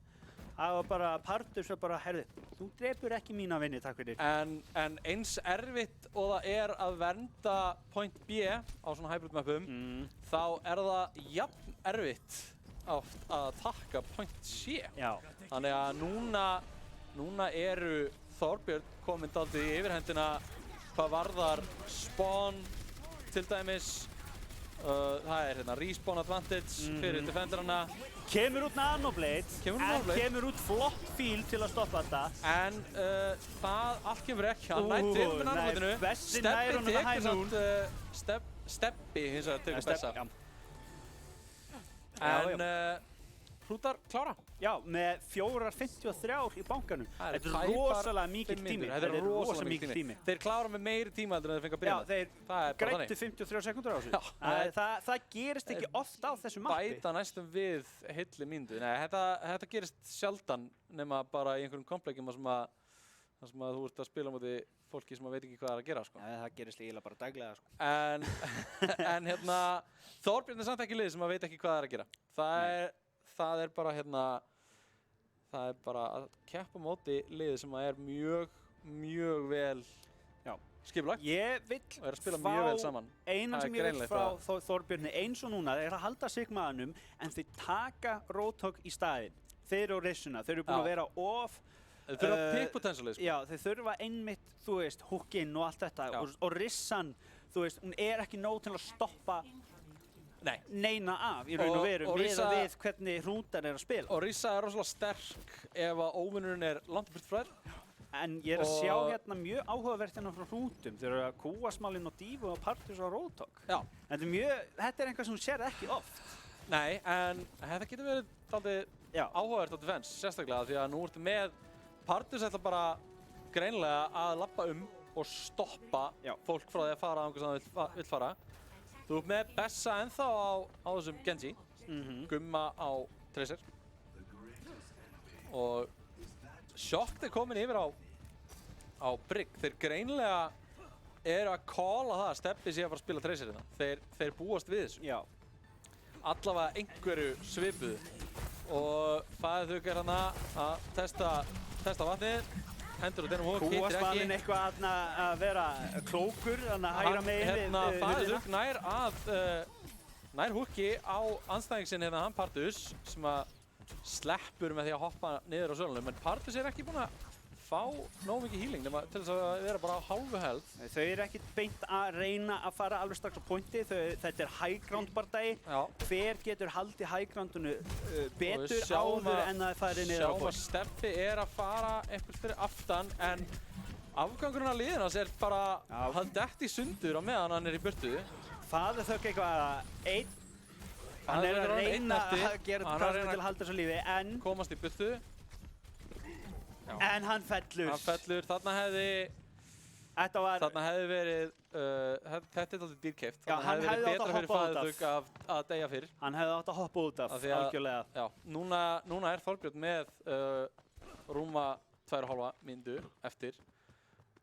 Það var bara Pardus og bara, herðu, þú drepur ekki mína vinni, takk fyrir. En eins erfitt og það er að vernda point B á svona hybrid mappum, þá er það jafn erfitt að takka point C. Já. Þannig að núna eru Þorbjörn kominn dálítið í yfirhendina hvað varðar spawn til dæmis. Það er hérna respawn advantage fyrir defenderana. Kemur út Nanoblade, kemur út flott fíl til að stoppa þetta. En það allt kemur ekki, hann nætti með Nanobladinu. Bessi nær honum með high noon. Steppi hins vegar tekur Bessa. En Hrútar klára. Já, með 4:53 í bankanum. Þetta er rosalega mikill tími. Þetta er rosalega mikill tími. Þeir klára með meiri tíma heldur en þeir fengu að byrja með. Já, þeir greittu 53 sekúndur á þessu. Það gerist ekki oft á þessu mappi. Bæta næstum við heilli mínútu. Nei, þetta gerist sjaldan nema bara í einhverjum komplegjum þar sem þú ert að spila á móti fólki sem veit ekki hvað er að gera, sko. Það gerist eiginlega bara daglega, sko. En hérna, Þorbjörn er samt ekki lið sem veit ekki hvað er að gera. það er bara það er bara að keppa á móti liði sem er mjög vel skipulagt Ég vill og er að spila mjög vel saman. Einan Það sem er ég vill greinilegt frá Þorbjörni eins og núna er að halda sigmaðanum en þeir taka Roadhog í staðinn. Þeir og Rissuna, þeir eru búin Já. að vera of Þeir þurfa pick potentialið, sko. Já, þeir þurfa einmitt, þú veist, hookinn og allt þetta Já. og Rissan, þú veist, hún er ekki nóg til að stoppa Nei. neina af í raun og veru Og Rissa- við hvernig Hrútar er að spila. Og Rissa er rosalega sterk ef að óvinnurinn er langt burt frá þér. En ég er að Og- sjá hérna mjög áhugavert hérna frá Hrútum. Þeir eru að kúasmálinn og dífu og partus og Roadhog. Já. Þetta er eitthvað sem þú sér ekki oft. Nei, en þetta getur verið dálítið Já. áhugavert á defense, sérstaklega því að nú ertu með Partus ætla bara greinilega að labba og stoppa Já. fólk frá því að fara á einhvers sem það vill fara. Þú ert með Bessa ennþá á þessum Genji, Gumma á Tracer og Shocked er komin yfir á Brigg. Þeir greinilega eru að calla það að Steppi sé að fara að spila Tracer hérna. Þeir búast við þessu. Já. Allavega einhverju svipuðu og Fæðurþug er hana að testa vatnið, hendur út einum húk, hittir Kúasmálinn ekki. eitthvað að vera klókur, þannig að hægra megin við Fæðurþug nær húki á andstæðing sinn hann Partus sem að sleppur með því að hoppa niður á sölunum, en Partus er ekki búinn að fá nóg mikið healing nema til þess að vera bara á hálfu health. Þau eru ekkert beint að reyna að fara alveg strax á pointi, þetta er high ground bardagi. Já. Hver getur haldið high groundinu Og betur við sjáum áður en það færi niður á Sjáum að point? Steppi er að fara eitthvað fyrir aftan en afgangurinn af liðinu hans er bara Já. hann dett í sundur á meðan hann er í burtu. Fæðurþug eitthvað einn. Hann er að reyna að gera Hann er að kraftur reyna til að halda þessu lífi, en komast í burtu. hann fellur. Hann fellur, þarna hefði verið, þetta er alltaf dýrkeypt. Já, hann hefði átt að hoppa út af. Fæðurþug að deyja fyrir. Hann hefði átt að hoppa út af, Af því að- algjörlega. Já, núna er Þorbjörn með rúma 2,5 mínútu eftir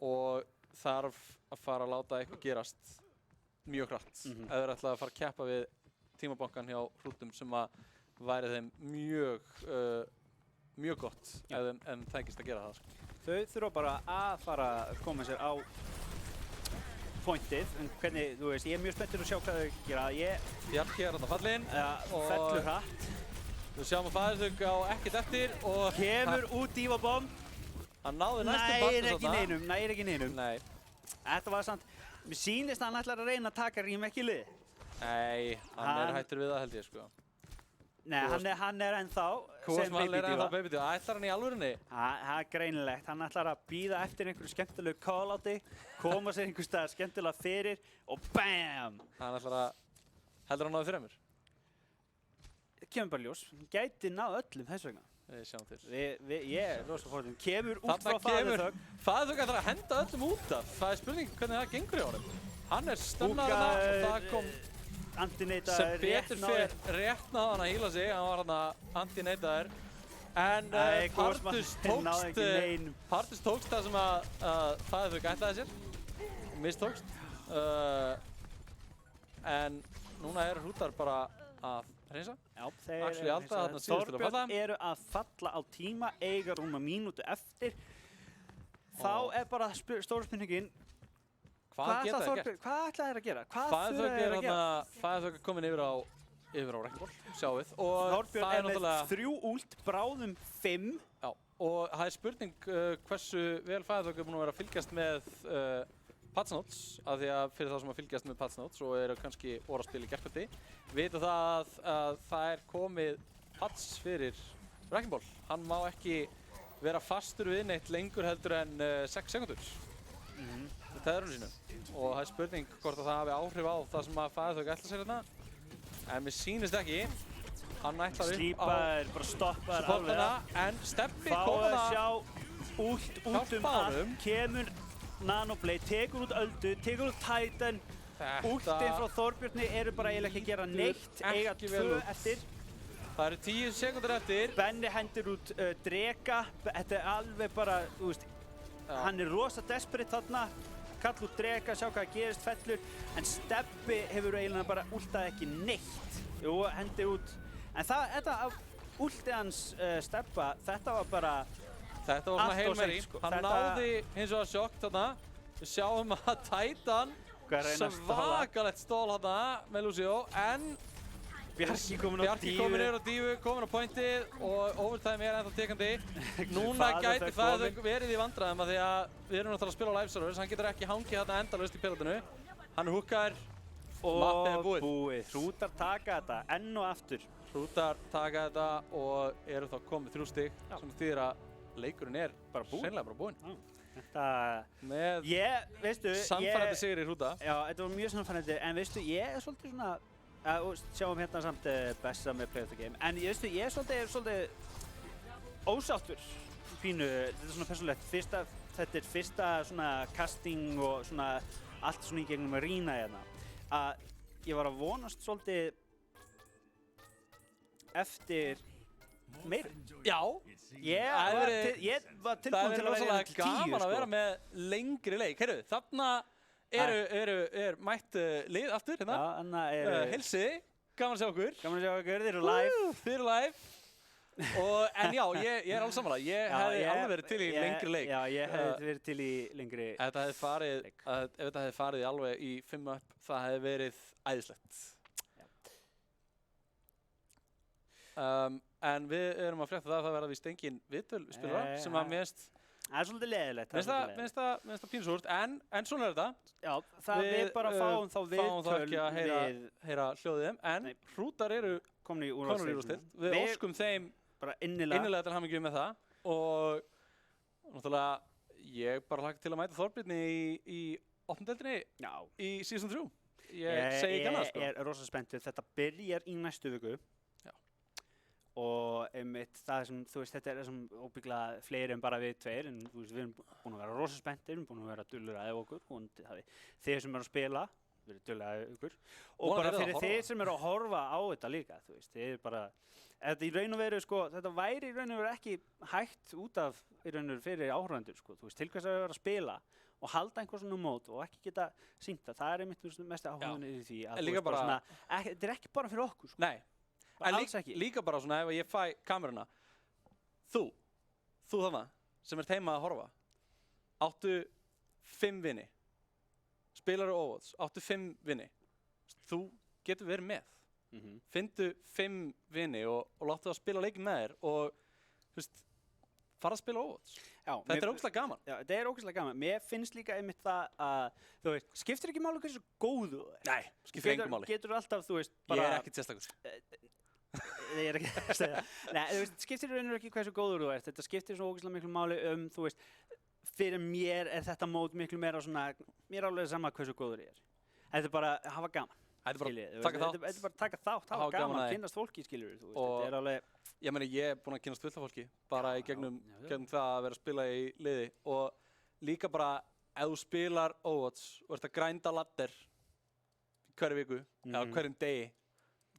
og þarf að fara að láta eitthvað gerast mjög hratt ef þeir ætla að fara að keppa við tímabankan hjá Hrútum sem að væri þeim mjög gott ef þeim tækist að gera það. Sko. Þau þurfa bara að fara að koma sér á pointið, en hvernig, þú veist, ég er mjög spenntur að sjá hvað þau gera. Bjarki er þarna fallinn og Fellur hratt. við sjáum að Fæðurþug á ekkert eftir og Kemur út dífabomb. hann náði næstum Næri Partus ekki neinum. Nei, Þetta var samt, mér sýnist að hann ætlar að reyna að taka Rím ekki lið. nei, hann er hættur við það held ég sko. Nei, hann er ennþá sem Kúasmál er ennþá babydífa. babydífa. Ætlar hann í alvörunni? Það er greinilegt, hann ætlar að bíða eftir einhverju skemmtilegu call-outi, koma sér einhvers staðar skemmtilega fyrir og BAM! Hann ætlar að, heldur hann náði þremur? Kemur bara ljós, hann gæti náð öllum þess vegna. Við sjáum til. Ég er rosa fórtum, kemur út frá Þarna kemur, Fæðurþug. Fæðurþug ætlar að henda öllum út af. Það er spurning hvernig það gengur í honum. Hann er stunnaður Húka, og það kom Anti-neitaður, sem betur fer rétt náði hann að hýla sig. Hann var hann að anti-neitaður. En Nei, Kúasmál náði ekki neinum. Partus tókst það sem að Fæðurþug ætlaði sér. Mistókst. En núna eru Hrútar bara að hreinsa. Já, Axel Alda þarna síðust til að falla. Þorbjörn eru að falla á tíma, eiga rúma mínútu eftir. Þá er bara stóra spurningin, Hvað geta þeir gert? Hvað ætla þeir að gera? Hvað þurfa Fæðurþug þeir að gera? Fæðurþug er komin yfir á Wrecking-Ball, sjáuð. Og Þorbjörn er með 3 ult, bráðum 5. Já, og það er spurning hversu vel Fæðurþug er búin að vera að fylgjast með Patch Notes, af því að fyrir þá sem að fylgjast með Patch Notes og eru kannski orðaspil í gærkvöldi, vita það að það er komið patch fyrir Wrecking-Ball. Hann má ekki vera fastur við neitt lengur heldur en 6 sekundur með teðrunum sínum. Og það er spurning hvort að það hafi áhrif á það sem að Fæðurþug ætla sér hérna. En mér sýnist ekki. Hann ætlar upp á Slípaður, bara stoppaður supportana, en Steppi Fá kom að að sjá út hjálpa allt, honum. kemur Nanoblade, tekur út Öldu, tekur út Titan. Últin frá Þorbjörni eru bara eiginlega ekki að gera neitt, eiga ekki vel 2 út. eftir. Það eru 10 sekundur eftir. Benni hendur út Dreka, þetta er alveg bara, þú veist, hann er rosa desperate þarna. Kall út Dreka, sjá hvað gerist, fellur. En Steppi hefur eiginlega bara últað ekki neitt. Jú, hendur út. En þetta últið hans steppa, þetta var bara Þetta var svona allt Hail of Mary. seint, sko. Hann náði hins vegar sjokk þarna. Við sjáum að Titan svakalegt stól þarna með Lucio, en Bjarki komin á Bjarki komin yfir á dífu, komin á pointið og overtime ennþá tekandi. Núna Father gæti Thug það kominn. verið í vandræðum af því að við erum náttúrulega að spila á live servers, hann getur ekki hangið þarna endalaust í pilotinu. Hann húkkaður, mappið er búið. Hrútar taka þetta enn og aftur. Hrútar taka þetta og eru þá komið 3 stig sem þýðir að leikurinn er Bara búinn. sennilega bara búinn. Þetta, Með veistu, sannfærandi sigri í Hrúta. Já, þetta var mjög sannfærandi, en veistu, ég er svolítið svona, og sjáum hérna samt Bessa með Play of the Game, en veistu, ég er svolítið ósáttur pínu, þetta er svona persónulegt, þetta er fyrsta svona casting og svona allt svona í gegnum að rýna hérna, að ég var að vonast svolítið eftir meira. Já, Ég var það tilbúinn er til að vera rosalega til 10, gaman að vera sko. með lengri leik. Heyrðu, þarna er mætt lið aftur hérna. Já, þannig Heilsi, gaman að sjá okkur. gaman að sjá okkur, þeir eru live. Þið eru live. En já, ég er alveg sammála. Ég hefði alveg verið til í lengri leik. Já, ég hefði verið til í lengri Ef þetta hefði farið alveg í 5 upp, það hefði verið æðislegt. En við erum að frétta það verða víst engin viðtöl við spilara sem að mér Það er svolítið leiðilegt. finnst það pínsúrt, en svona er þetta. Já, við bara fáum þá viðtöl ekki að heyra hljóðið þeim, en Hrútar eru komin í konur í úrstild. Við óskum þeim bara innilega til hamingju með það og náttúrulega ég bara hlakka til að mæta Þorbirni í 8. deildinni í season 3. Ég segi ekki annað, sko. Ég er rosa spenntur. Þetta byrjar í næstu viku. Og einmitt það sem, þú veist, þetta er það sem óbygglega fleiri en bara við tveir, en þú veist, við erum búin að vera rosa spenntir, við erum búin að vera duglegir að æfa okkur og þeir sem eru að spila, verið duglegir að æfa okkur. Og bara fyrir þeir sem eru að horfa á þetta líka, þú veist, þeir bara, þetta í raun og veru, sko, þetta væri í raun og veru ekki hægt út af í raun og veru fyrir áhorfendur, sko, þú veist, til hvers að vera að spila og halda einhver svona mót og ekki geta sýnt það er einmitt mest áhugaðan í því að, þú veist, bara svona, þetta er ekki bara fyrir okkur, sko. Nei. En líka bara svona ef ég fæ kameruna, þú þarna sem ert heima að horfa, áttu 5 vini, spilaru óvats, áttu 5 vini, þú getur verið með, fyndu 5 vini og láttu það spila leikin með þér og þú veist, fara að spila óvats. Þetta er ógeðslega gaman. Já, þetta er ógeðslega gaman. Mér finnst líka einmitt það að, þú veist, skiptir ekki máli hversu góðu þú ert. Nei, skiptir engu máli. Getur alltaf, þú veist, bara... Ég er ekkert sérstakur. Ég er ekki að segja það. Nei, þú veist, skiptir í raun og veru ekki hversu góður þú ert. Þetta skiptir svo ógeðslega miklu máli þú veist, fyrir mér er þetta mót miklu meira svona, mér er alveg sama hversu góður ég er. Þetta er bara að hafa gaman. Þetta er bara taka þátt, hafa gaman, kynnast fólki, skilur þú veist, þetta er alveg... Ég meni, ég er búinn að kynnast fullt af fólki, bara í gegnum það að vera að spila í liði og líka bara ef þú spilar óvats og ert að grænda ladder hverju viku, eða hverjum degi,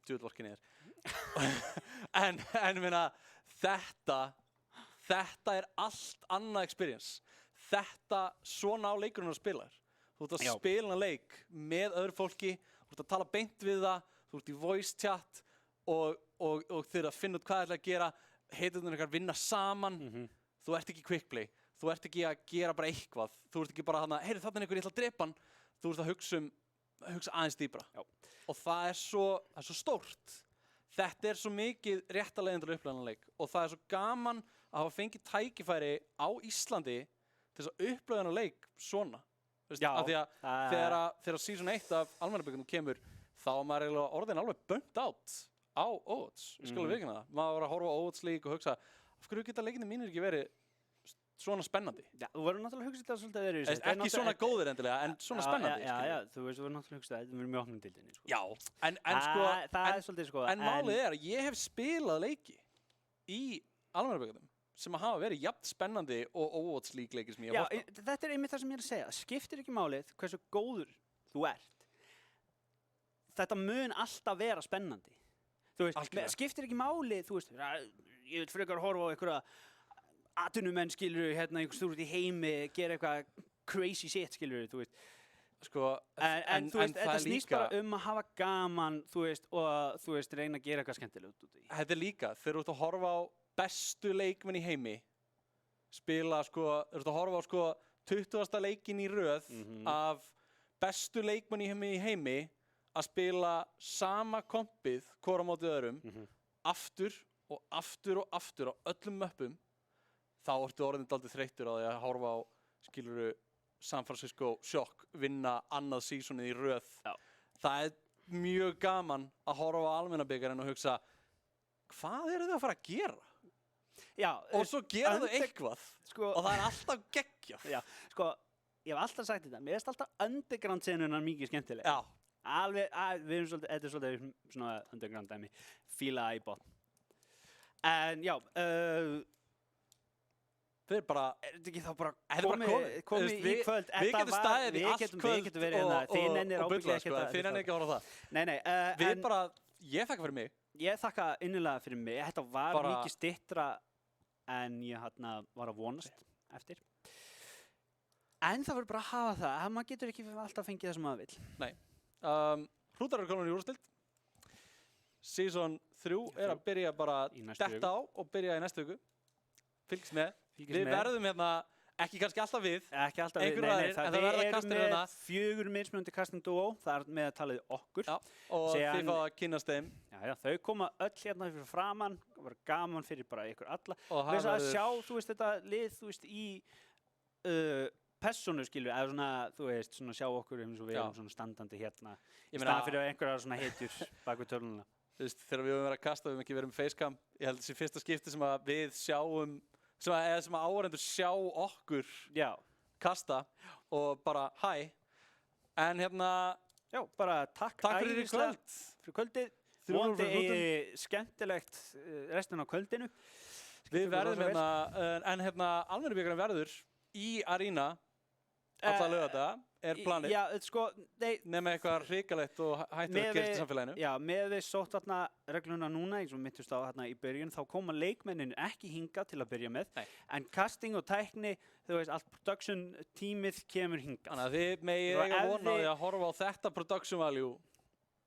djúðvorkinni en minna, þetta er allt annað experience. Þetta, svona á leikurinn að spila. Þú ert að spila leik með öðru fólki, þú ert að tala beint við það, þú ert í voice chat og þeir að finna út hvað það er að gera, heitirnir ykkar vinna saman, þú ert ekki quick play, þú ert ekki að gera bara eitthvað, þú ert ekki bara þarna, heyrðu þarna er einhver, ég ætla að drepa hann, þú ert að hugsa aðeins dýpra. Og það er svo stórt. Þetta er svo mikið réttaleiðindur upplöðunarleik og það er svo gaman að hafa fengið tækifæri á Íslandi til þess að upplöðunarleik svona. Af því að þegar season 1 af Almennabyggjum kemur, þá var maður orðin alveg burnt out á óvats, við skulum vikina það. Maður var að horfa á óvatslík og hugsa, af hverju geta leikinni mínir ekki verið svona spennandi? Já, þú verður náttúrulega að hugsa þetta svolítið að vera í þessu. Ekki svona góðir endilega, en svona spennandi. Já, þú veist, þú verður náttúrulega að hugsa þetta, við erum í opnum dildinni. Já, en málið er að ég hef spilað leiki í Almennabyggjum sem hafa verið jafn spennandi og óvatslíkleiki sem ég hef horft á. Þetta er einmitt það sem ég er að segja. Skiptir ekki málið hversu góður þú ert. Þetta mun alltaf vera spennandi. Þú veist, skiptir ekki máli, þú veist, ég vil frekar horfa á einhverja atvinnumenn, skilur, hérna, einhver stúr út í heimi, gera eitthvað crazy shit, skilur, þú veist. Sko, En þú veist, það þetta er snýst líka, bara að hafa gaman, þú veist, og þú veist, reyna að gera eitthvað skemmtilegt út í. þetta er líka, þegar þú ert að horfa á bestu leikmenn í heimi, spila, sko, þú ert að horfa á, sko, 20. leikin í röð af bestu leikmenn í heimi að spila sama kompið, hvora mótið öðrum, aftur og aftur og aftur á öllum möppum, þá ertu orðin dálítið þreyttur á því að horfa á, skilurðu, San Francisco Shock vinna annað sísonið í röð. Já. Það er mjög gaman að horfa á almennabikarinn og hugsa, hvað eru þau að fara að gera? Já, Og svo gera þau eitthvað sko, og það er alltaf geggjað. já, sko, ég hef alltaf sagt þetta, mér finnst alltaf underground-senunar mikið skemmtileg. Já. Alveg, við erum svolítið, þetta er svolítið svona underground-dæmi, fíla í botn. En já, Þeir bara, er þetta ekki þá bara þetta er bara komið í kvöld? Við getum staðið í allt kvöld Við getum verið hérna, þið nennir og bulla, ábyggilega sko, þið nennir ekki að horfa á það. Nei, Við en bara, ég þakka fyrir mig. ég þakka innilega fyrir mig. Þetta var Bara- mikið styttra en ég hérna var að vonast eftir. En það verður bara að hafa það, að maður getur ekki alltaf fengið það sem maður vill. Hrútar eru komin í úrslit. Season 3 er að byrja bara Í næstu detta á og byrja í næstu viku. Fylgst með. Fylgist Við með. verðum hérna, ekki kannski alltaf við. Ekki alltaf Einhverjir aðrir, en það við verða erum castir með hérna. 4 mismunandi casting duo, það er með að talaði okkur. Já, og Síðan- þið fá að kynnast þeim. Já, þau koma öll hérna fyrir framann, það var gaman fyrir bara ykkur alla. Og Þess að verður- sjá, þú veist, þetta lið, þú veist, í persónu, skilur, eða svona, þú veist, svona sjá okkur eins og við Já. erum svona standandi hérna, í Ég meina- staðan fyrir einhverjar svona hetjur bak við tölununa. Þú veist, þegar við höfum verið að kasta, við höfum ekki verið með facecam. Ég held þessi fyrsta skipti sem að við sjáum, eða sem að áhorfendur sjá okkur Já, kasta og bara hæ. En hérna, já, bara takk fyrir í æðislega kvöld. fyrir kvöldið. 3-0 Vonandi fyrir eigi skemmtilegt restin af kvöldinu. Við Skiptir verðum rosa vel. hérna, en hérna, almennubikarinn verður í Arena alla laugardaga, er planið. Já, sko, nei, Nema eitthvað hrikalegt og hættur að gerast í samfélaginu. Já, með við sóttvarna regluna núna, eins og mittust á hérna í byrjun, þá koma leikmennin ekki hingað til að byrja með, Nei. en casting og tækni, þú veist, allt production tímið kemur hingað. Þannig að þið megið Og eiga ef vona á þið- því að horfa á þetta production value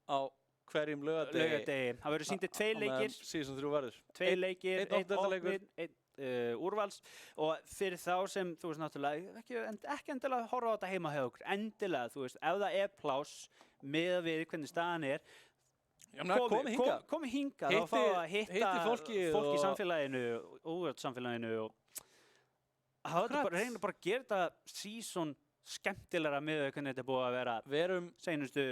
á hverjum laugardegi. Laugardegi, það verður sýndir 2 leikir, Season 3 verður. 2 leikir, einn 1 opnunarleikur. opnir, 1 úrvals, og fyrir þá sem, þú veist, náttúrulega, ekki endilega horfa á þetta heima hjá okkur, endilega, þú veist, ef það er pláss með við hvernig staðan er, Já, menn, komið hingað. Komið hingað og fá að hitta hitti fólkið fólk í og- samfélaginu, samfélaginu og hafa þetta bara, reyna bara að gera þetta season skemmtilegra með hvernig þetta er búið að vera Við erum, seinustu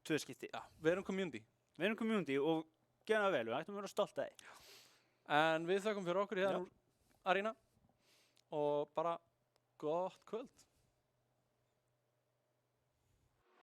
2 skipti. við erum community. Við erum community og gera það vel, við ættum að vera stolt af því. En við þökkum fyrir okkur hérna úr Arena og bara gott kvöld.